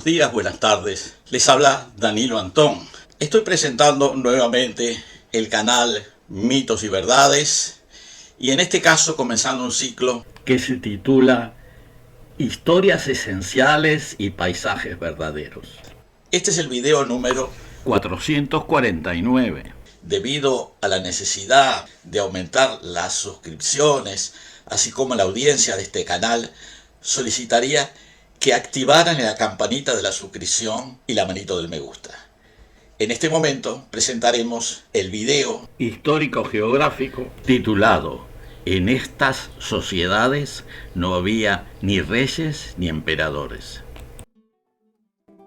Buenos días, buenas tardes. Les habla Danilo Antón. Estoy presentando nuevamente el canal Mitos y Verdades y en este caso comenzando un ciclo que se titula Historias esenciales y paisajes verdaderos. Este es el video número 449. Debido a la necesidad de aumentar las suscripciones, así como la audiencia de este canal, solicitaría que activaran la campanita de la suscripción y la manito del me gusta. En este momento presentaremos el video histórico-geográfico titulado En estas sociedades no había ni reyes ni emperadores.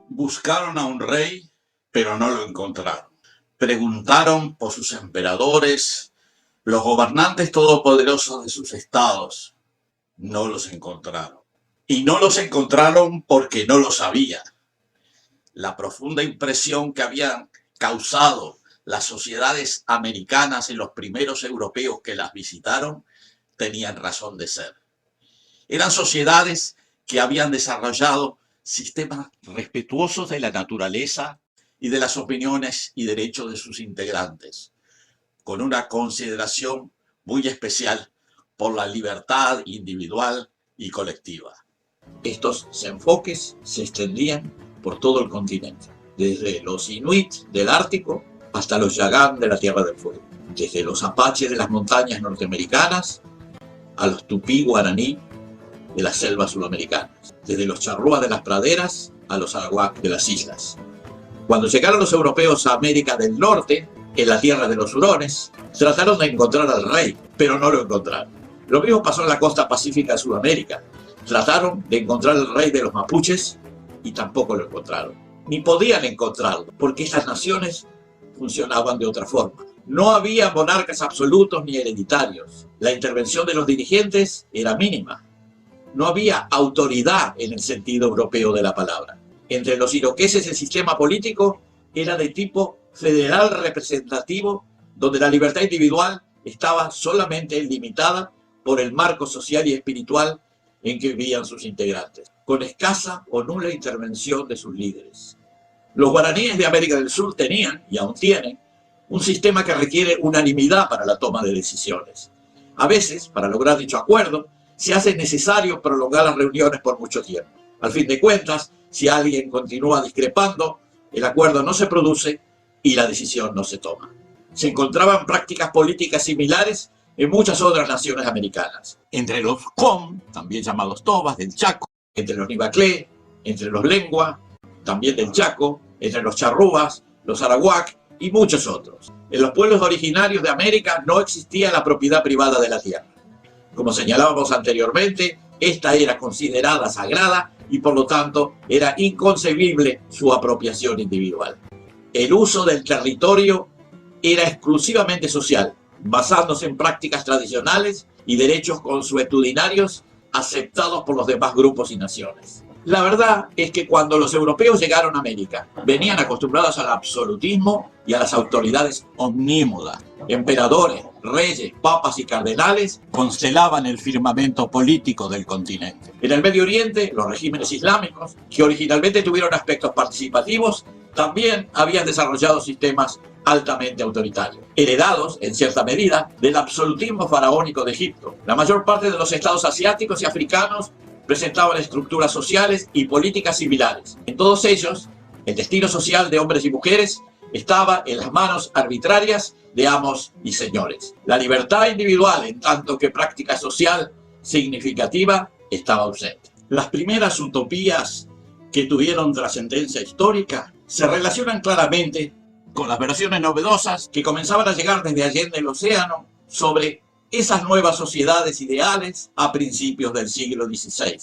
Buscaron a un rey, pero no lo encontraron. Preguntaron por sus emperadores, los gobernantes todopoderosos de sus estados. No los encontraron. Y no los encontraron porque no lo sabían. La profunda impresión que habían causado las sociedades americanas en los primeros europeos que las visitaron tenían razón de ser. Eran sociedades que habían desarrollado sistemas respetuosos de la naturaleza y de las opiniones y derechos de sus integrantes, con una consideración muy especial por la libertad individual y colectiva. Estos enfoques se extendían por todo el continente, desde los Inuit del Ártico hasta los Yagán de la Tierra del Fuego, desde los Apaches de las montañas norteamericanas a los Tupí guaraní de las selvas sudamericanas, desde los Charrúas de las praderas a los Arawak de las islas. Cuando llegaron los europeos a América del Norte, en la tierra de los hurones, trataron de encontrar al rey, pero no lo encontraron. Lo mismo pasó en la costa pacífica de Sudamérica. Trataron de encontrar al rey de los mapuches y tampoco lo encontraron. Ni podían encontrarlo, porque estas naciones funcionaban de otra forma. No había monarcas absolutos ni hereditarios. La intervención de los dirigentes era mínima. No había autoridad en el sentido europeo de la palabra. Entre los iroqueses el sistema político era de tipo federal representativo, donde la libertad individual estaba solamente limitada por el marco social y espiritual en que vivían sus integrantes, con escasa o nula intervención de sus líderes. Los guaraníes de América del Sur tenían, y aún tienen, un sistema que requiere unanimidad para la toma de decisiones. A veces, para lograr dicho acuerdo, se hace necesario prolongar las reuniones por mucho tiempo. Al fin de cuentas, si alguien continúa discrepando, el acuerdo no se produce y la decisión no se toma. Se encontraban prácticas políticas similares en muchas otras naciones americanas. Entre los Com, también llamados Tobas, del Chaco, entre los Nivaclé, entre los Lengua, también del Chaco, entre los Charrúas, los Arawak y muchos otros. En los pueblos originarios de América no existía la propiedad privada de la tierra. Como señalábamos anteriormente, esta era considerada sagrada y por lo tanto era inconcebible su apropiación individual. El uso del territorio era exclusivamente social, basándose en prácticas tradicionales y derechos consuetudinarios aceptados por los demás grupos y naciones. La verdad es que cuando los europeos llegaron a América, venían acostumbrados al absolutismo y a las autoridades omnímodas. Emperadores, reyes, papas y cardenales constelaban el firmamento político del continente. En el Medio Oriente, los regímenes islámicos, que originalmente tuvieron aspectos participativos, también habían desarrollado sistemas altamente autoritarios, heredados, en cierta medida, del absolutismo faraónico de Egipto. La mayor parte de los estados asiáticos y africanos presentaban estructuras sociales y políticas similares. En todos ellos, el destino social de hombres y mujeres estaba en las manos arbitrarias de amos y señores. La libertad individual, en tanto que práctica social significativa, estaba ausente. Las primeras utopías que tuvieron trascendencia histórica se relacionan claramente con las versiones novedosas que comenzaban a llegar desde allende el océano sobre esas nuevas sociedades ideales a principios del siglo XVI.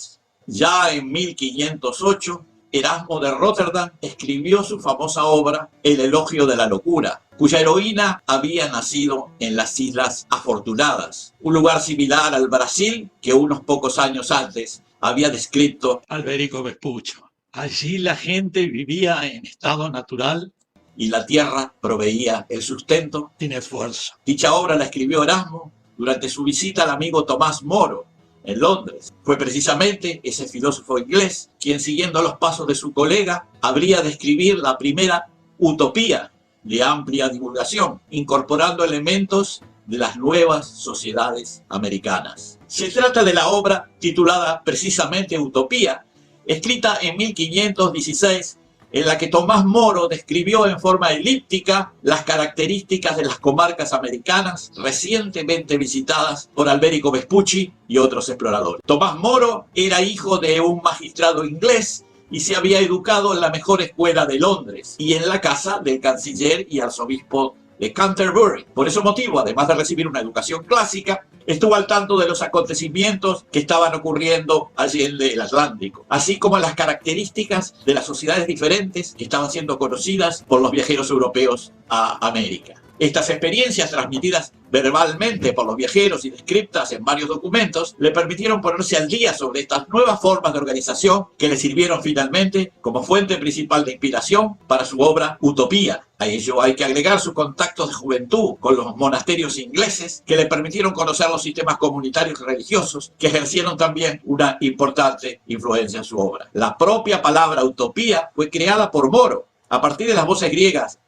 Ya en 1508, Erasmo de Róterdam escribió su famosa obra El elogio de la locura, cuya heroína había nacido en las Islas Afortunadas, un lugar similar al Brasil que unos pocos años antes había descrito Alberico Vespuccio. Allí la gente vivía en estado natural y la tierra proveía el sustento sin esfuerzo. Dicha obra la escribió Erasmo durante su visita al amigo Tomás Moro, en Londres. Fue precisamente ese filósofo inglés quien, siguiendo los pasos de su colega, habría de escribir la primera utopía de amplia divulgación, incorporando elementos de las nuevas sociedades americanas. Se trata de la obra titulada precisamente Utopía, escrita en 1516, en la que Tomás Moro describió en forma elíptica las características de las comarcas americanas recientemente visitadas por Alberico Vespucci y otros exploradores. Tomás Moro era hijo de un magistrado inglés y se había educado en la mejor escuela de Londres y en la casa del canciller y arzobispo de Canterbury. Por ese motivo, además de recibir una educación clásica, estuvo al tanto de los acontecimientos que estaban ocurriendo allende el Atlántico, así como las características de las sociedades diferentes que estaban siendo conocidas por los viajeros europeos a América. Estas experiencias, transmitidas verbalmente por los viajeros y descritas en varios documentos, le permitieron ponerse al día sobre estas nuevas formas de organización que le sirvieron finalmente como fuente principal de inspiración para su obra Utopía. A ello hay que agregar sus contactos de juventud con los monasterios ingleses, que le permitieron conocer los sistemas comunitarios y religiosos, que ejercieron también una importante influencia en su obra. La propia palabra utopía fue creada por Moro, a partir de las voces griegas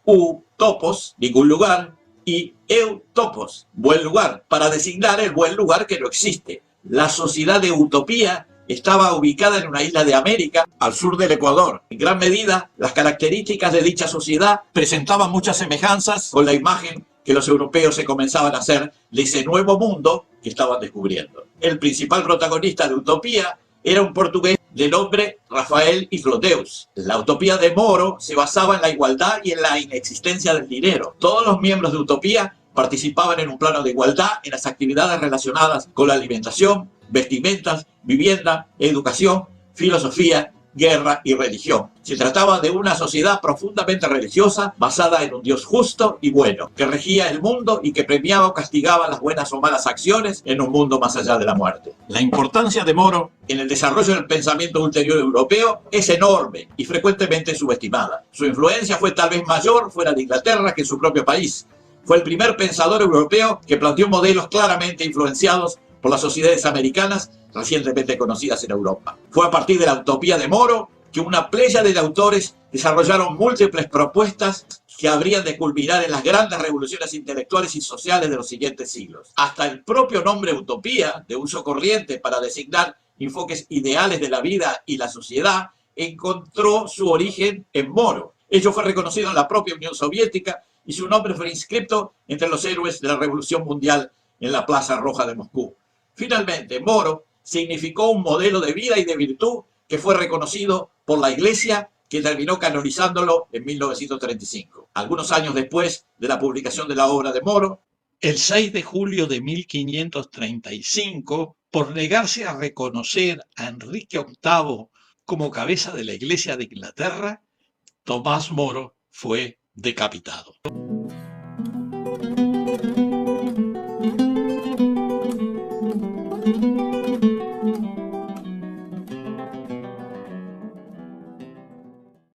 topos, ningún lugar, y topos, buen lugar, para designar el buen lugar que no existe. La sociedad de Utopía estaba ubicada en una isla de América, al sur del Ecuador. En gran medida, las características de dicha sociedad presentaban muchas semejanzas con la imagen que los europeos se comenzaban a hacer de ese nuevo mundo que estaban descubriendo. El principal protagonista de Utopía era un portugués de nombre Rafael Isloteus. La utopía de Moro se basaba en la igualdad y en la inexistencia del dinero. Todos los miembros de Utopía participaban en un plano de igualdad en las actividades relacionadas con la alimentación, vestimentas, vivienda, educación, filosofía, guerra y religión. Se trataba de una sociedad profundamente religiosa, basada en un Dios justo y bueno, que regía el mundo y que premiaba o castigaba las buenas o malas acciones en un mundo más allá de la muerte. La importancia de Moro en el desarrollo del pensamiento ulterior europeo es enorme y frecuentemente subestimada. Su influencia fue tal vez mayor fuera de Inglaterra que en su propio país. Fue el primer pensador europeo que planteó modelos claramente influenciados por las sociedades americanas recientemente conocidas en Europa. Fue a partir de la utopía de Moro que una pléyade de autores desarrollaron múltiples propuestas que habrían de culminar en las grandes revoluciones intelectuales y sociales de los siguientes siglos. Hasta el propio nombre utopía, de uso corriente para designar enfoques ideales de la vida y la sociedad, encontró su origen en Moro. Ello fue reconocido en la propia Unión Soviética y su nombre fue inscrito entre los héroes de la Revolución Mundial en la Plaza Roja de Moscú. Finalmente, Moro significó un modelo de vida y de virtud que fue reconocido por la Iglesia, que terminó canonizándolo en 1935. Algunos años después de la publicación de la obra de Moro, el 6 de julio de 1535, por negarse a reconocer a Enrique VIII como cabeza de la Iglesia de Inglaterra, Tomás Moro fue decapitado.